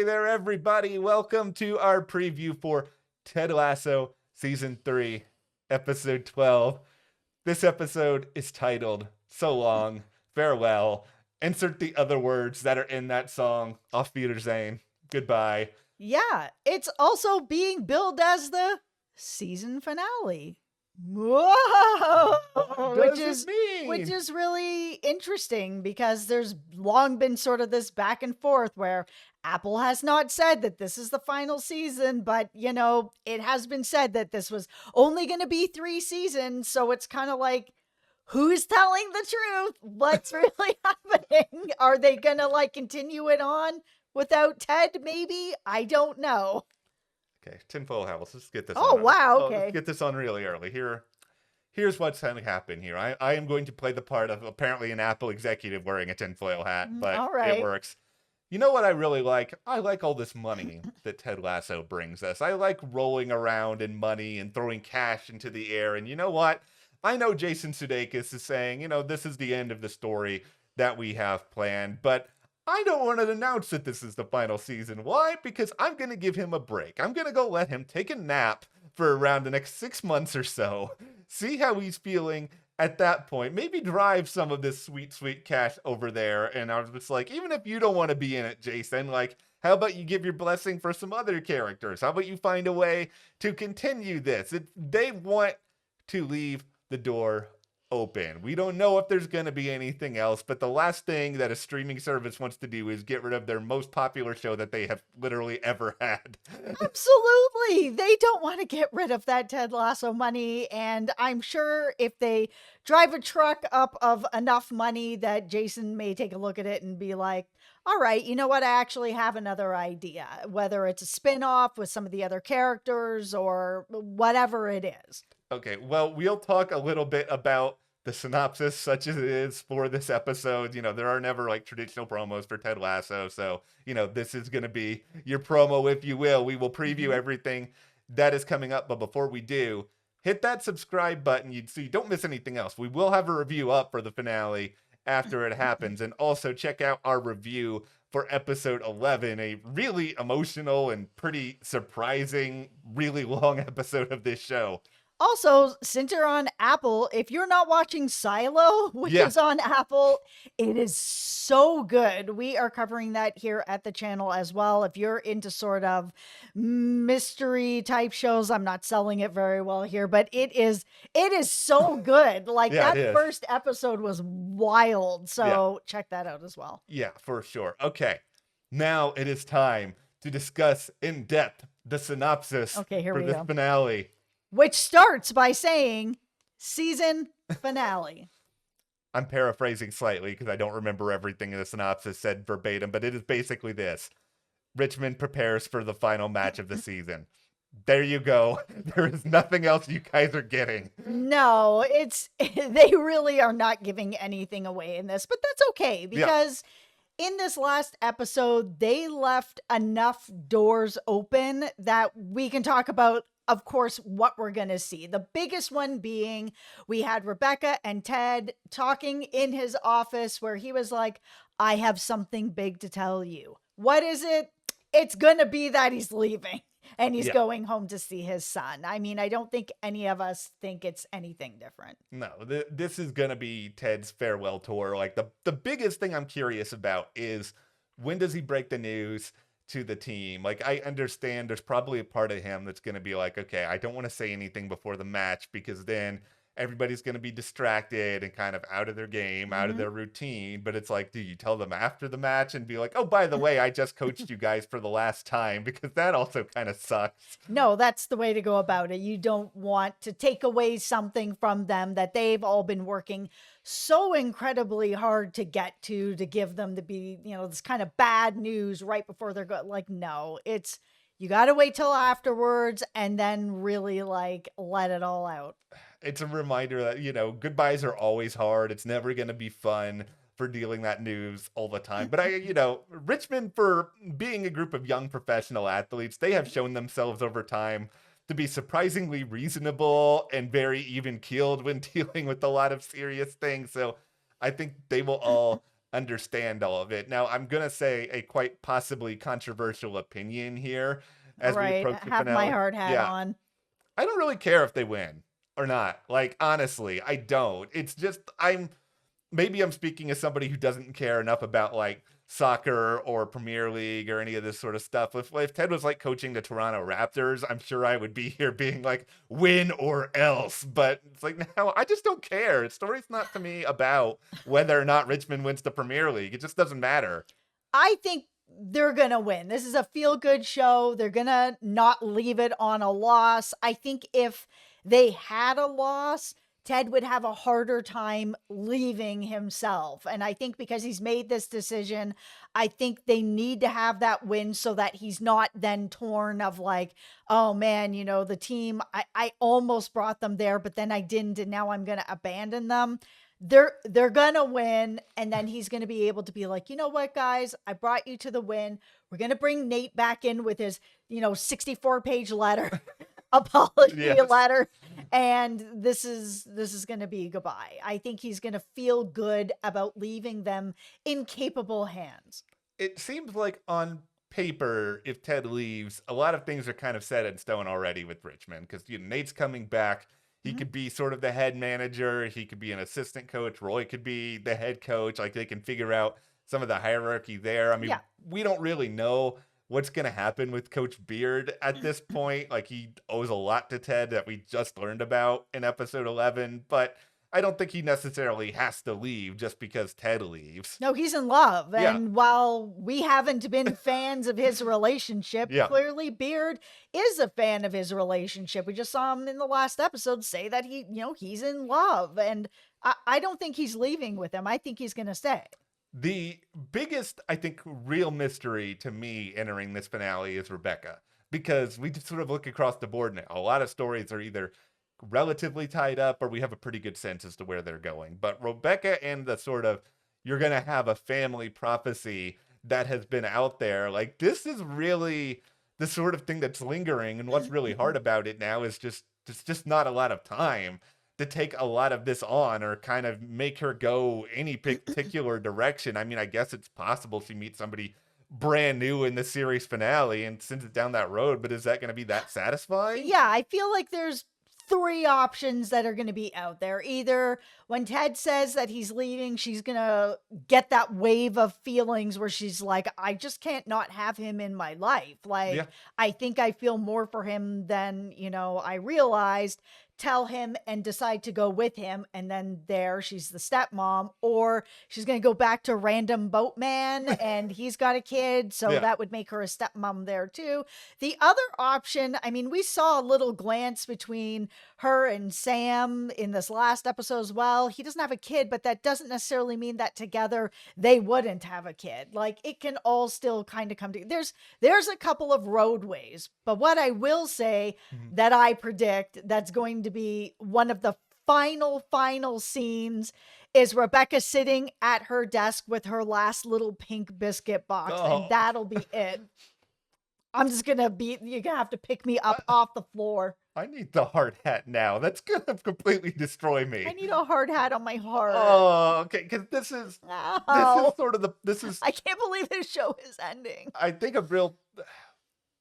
Hey there, everybody. Welcome to our preview for Ted Lasso Season 3, Episode 12. This episode is titled So Long, Farewell. Insert the other words that are in that song. Auf Wiedersehen. Goodbye. Yeah, it's also being billed as the season finale. Whoa! What does it mean? Which is really interesting because there's long been sort of this back and forth where Apple has not said that this is the final season, but it has been said that this was only going to be 3 seasons, so it's kind of like, who's telling the truth? What's really happening? Are they going to continue it on without Ted, maybe? I don't know. Okay, tinfoil hat. Let's just get this Oh, on. wow, Oh, okay. let's get this on really early. Here's what's going to happen here. I am going to play the part of apparently an Apple executive wearing a tinfoil hat, but all right. It works. You know what I really like? I like all this money that Ted Lasso brings us. I like rolling around in money and throwing cash into the air. And you know what? I know Jason Sudeikis is saying, this is the end of the story that we have planned, but I don't want to announce that this is the final season. Why? Because I'm going to give him a break. I'm going to go let him take a nap for around the next 6 months or so. See how he's feeling at that point. Maybe drive some of this sweet, sweet cash over there. And I was just like, even if you don't want to be in it, Jason, how about you give your blessing for some other characters? How about you find a way to continue this? They want to leave the door open. We don't know if there's going to be anything else, but the last thing that a streaming service wants to do is get rid of their most popular show that they have literally ever had. Absolutely. They don't want to get rid of that Ted Lasso money. And I'm sure if they drive a truck up of enough money that Jason may take a look at it and be like, all right, you know what? I actually have another idea, whether it's a spin-off with some of the other characters or whatever it is. Okay, well, we'll talk a little bit about the synopsis, such as it is for this episode. There are never traditional promos for Ted Lasso. So, this is going to be your promo, if you will. We will preview everything that is coming up. But before we do, hit that subscribe button so you don't miss anything else. We will have a review up for the finale after it happens. And also check out our review for episode 11, a really emotional and pretty surprising, really long episode of this show. Also, since you're on Apple, if you're not watching Silo, which is on Apple, it is so good. We are covering that here at the channel as well. If you're into sort of mystery type shows, I'm not selling it very well here, but it is so good. That first episode was wild. So check that out as well. Yeah, for sure. Okay, now it is time to discuss in depth the synopsis for this finale. Which starts by saying, season finale. I'm paraphrasing slightly because I don't remember everything in the synopsis said verbatim, but it is basically this. Richmond prepares for the final match of the season. There you go. There is nothing else you guys are getting. No, they really are not giving anything away in this, but that's okay because in this last episode, they left enough doors open that we can talk about, of course, what we're going to see. The biggest one being we had Rebecca and Ted talking in his office where he was like, I have something big to tell you. What is it? It's going to be that he's leaving and he's going home to see his son. I mean, I don't think any of us think it's anything different. No, this is going to be Ted's farewell tour. The biggest thing I'm curious about is when does he break the news to the team? I understand there's probably a part of him that's going to be like, okay, I don't want to say anything before the match because then everybody's going to be distracted and kind of out of their game, out of their routine. But it's like, do you tell them after the match and be like, oh, by the way, I just coached you guys for the last time? Because that also kind of sucks. No, that's the way to go about it. You don't want to take away something from them that they've all been working so incredibly hard to get to give them to be, this kind of bad news right before they're going. No, you got to wait till afterwards and then really let it all out. It's a reminder that, goodbyes are always hard. It's never going to be fun for dealing that news all the time. But Richmond, for being a group of young professional athletes, they have shown themselves over time to be surprisingly reasonable and very even keeled when dealing with a lot of serious things. So I think they will all understand all of it. Now, I'm going to say a quite possibly controversial opinion here All as we right, approach the have my finale. hard hat Yeah, on. I don't really care if they win or not. Like, honestly, I don't. It's just, maybe I'm speaking as somebody who doesn't care enough about like soccer or Premier League or any of this sort of stuff. If Ted was like coaching the Toronto Raptors, I'm sure I would be here being like, win or else. But it's like, no, I just don't care. The story's not to me about whether or not Richmond wins the Premier League. It just doesn't matter. I think they're going to win. This is a feel good show. They're going to not leave it on a loss. I think if they had a loss, Ted would have a harder time leaving himself. And I think because he's made this decision, I think they need to have that win so that he's not then torn of like, oh man, the team, I almost brought them there, but then I didn't. And now I'm going to abandon them. They're gonna win, and then he's gonna be able to be like, you know what, guys, I brought you to the win. We're gonna bring Nate back in with his 64-page letter, apology Yes. letter, and this is gonna be goodbye. I think he's gonna feel good about leaving them in capable hands. It seems like on paper, if Ted leaves, a lot of things are kind of set in stone already with Richmond because Nate's coming back. He Mhm. could be sort of the head manager. He could be an assistant coach. Roy could be the head coach. Like they can figure out some of the hierarchy there. I mean, Yeah. we don't really know what's going to happen with Coach Beard at this point. Like he owes a lot to Ted that we just learned about in episode 11, but I don't think he necessarily has to leave just because Ted leaves. No, he's in love. Yeah. And while we haven't been fans of his relationship, Yeah. clearly Beard is a fan of his relationship. We just saw him in the last episode say that he's in love. And I don't think he's leaving with him. I think he's going to stay. The biggest, I think, real mystery to me entering this finale is Rebecca, because we just sort of look across the board now. A lot of stories are either relatively tied up or we have a pretty good sense as to where they're going. But Rebecca and the sort of, you're going to have a family prophecy that has been out there, like this is really the sort of thing that's lingering. And what's really hard about it now is it's just not a lot of time to take a lot of this on or kind of make her go any particular direction. I mean, I guess it's possible she meets somebody brand new in the series finale and sends it down that road, but is that going to be that satisfying? Yeah, I feel like there's three options that are going to be out there. Either when Ted says that he's leaving, she's going to get that wave of feelings where she's like, I just can't not have him in my life. Like, Yeah. I think I feel more for him than, I realized. Tell him and decide to go with him. And then she's the stepmom, or she's going to go back to random boatman and he's got a kid. So Yeah. that would make her a stepmom there too. The other option, I mean, we saw a little glance between her and Sam in this last episode as well. He doesn't have a kid, but that doesn't necessarily mean that together they wouldn't have a kid. Like it can all still kind of come together. There's a couple of roadways, but what I will say that I predict that's going to be one of the final scenes is Rebecca sitting at her desk with her last little pink biscuit box, Oh. and that'll be it. I'm just gonna you're gonna have to pick me up off the floor. I need the hard hat now. That's going to completely destroy me. I need a hard hat on my heart. Oh, okay. Because this is No. sort of this is, I can't believe this show is ending. I think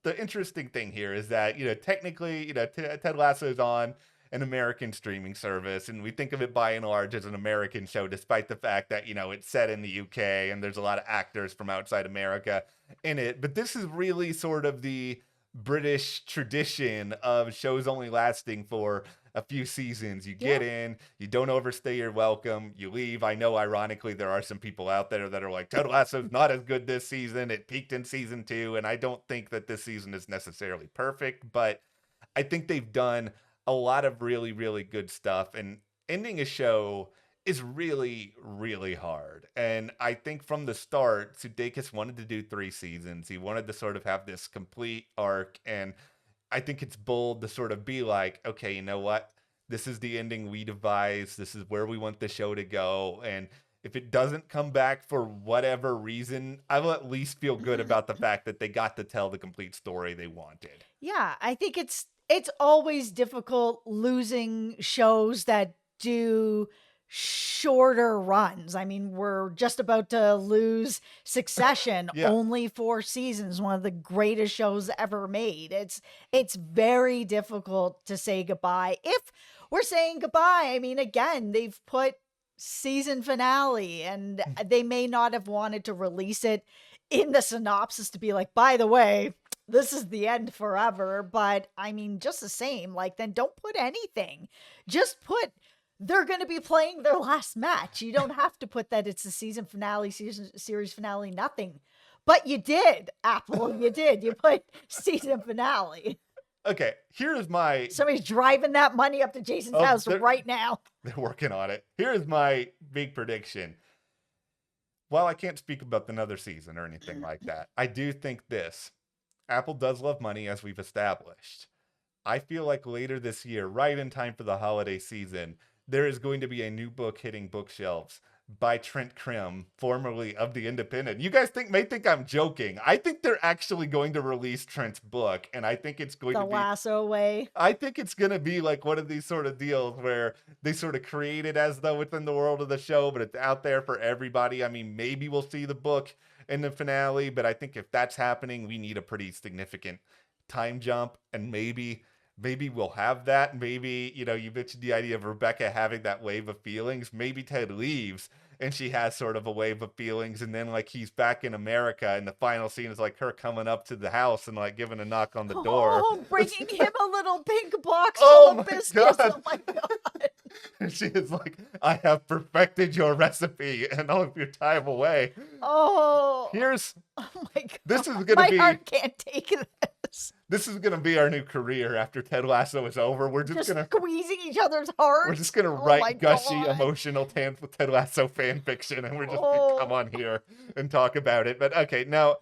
the interesting thing here is that, technically, Ted Lasso is on an American streaming service, and we think of it by and large as an American show, despite the fact that, it's set in the UK and there's a lot of actors from outside America in it. But this is really sort of the British tradition of shows only lasting for a few seasons. You get in, you don't overstay your welcome, you leave. I know, ironically, there are some people out there that are like, Ted Lasso's not as good this season. It peaked in season 2, and I don't think that this season is necessarily perfect, but I think they've done a lot of really, really good stuff, and ending a show is really, really hard. And I think from the start, Sudeikis wanted to do 3 seasons. He wanted to sort of have this complete arc, and I think it's bold to sort of be like, okay, you know what? This is the ending we devised. This is where we want the show to go. And if it doesn't come back for whatever reason, I will at least feel good about the fact that they got to tell the complete story they wanted. Yeah, I think it's always difficult losing shows that do shorter runs. I mean, we're just about to lose Succession, Yeah. only 4 seasons, one of the greatest shows ever made. It's very difficult to say goodbye. If we're saying goodbye, I mean, again, they've put season finale, and they may not have wanted to release it in the synopsis to be like, by the way, this is the end forever. But I mean, just the same, like, then don't put anything. Just put they're going to be playing their last match. You don't have to put that it's the season finale, series finale, nothing. But you did, Apple. You did. You put season finale. Okay, here's my... Somebody's driving that money up to Jason's house right now. They're working on it. Here's my big prediction. While I can't speak about another season or anything like that, I do think this. Apple does love money, as we've established. I feel like later this year, right in time for the holiday season, there is going to be a new book hitting bookshelves by Trent Krim, formerly of The Independent. You guys may think I'm joking. I think they're actually going to release Trent's book, and I think it's going to be... The Lasso way. I think it's going to be like one of these sort of deals where they sort of create it as though it's in the world of the show, but it's out there for everybody. I mean, maybe we'll see the book in the finale, but I think if that's happening, we need a pretty significant time jump, and maybe we'll have that. Maybe, you mentioned the idea of Rebecca having that wave of feelings. Maybe Ted leaves and she has sort of a wave of feelings, and then like he's back in America and the final scene is like her coming up to the house and like giving a knock on the door. Oh, bringing him a little pink box Oh full of my biscuits. God. Oh my God. And she is like, I have perfected your recipe and all of your time away. Oh. Here's... Oh my God. This is going to be... My heart can't take this. This is going to be our new career after Ted Lasso is over. We're just going to... squeezing each other's hearts. We're just going to Oh write my gushy, God. emotional Ted Lasso fan fiction, and we're just going to come on here and talk about it. But okay, now,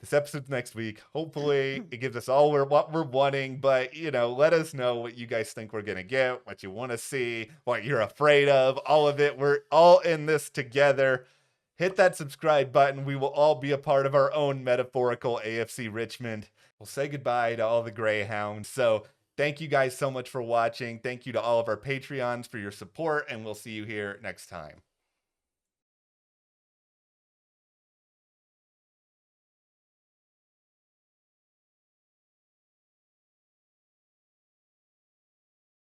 this episode's next week. Hopefully, it gives us all what we're wanting, but, let us know what you guys think we're going to get, what you want to see, what you're afraid of, all of it. We're all in this together. Hit that subscribe button. We will all be a part of our own metaphorical AFC Richmond. We'll say goodbye to all the Greyhounds. So thank you guys so much for watching. Thank you to all of our Patreons for your support, and we'll see you here next time.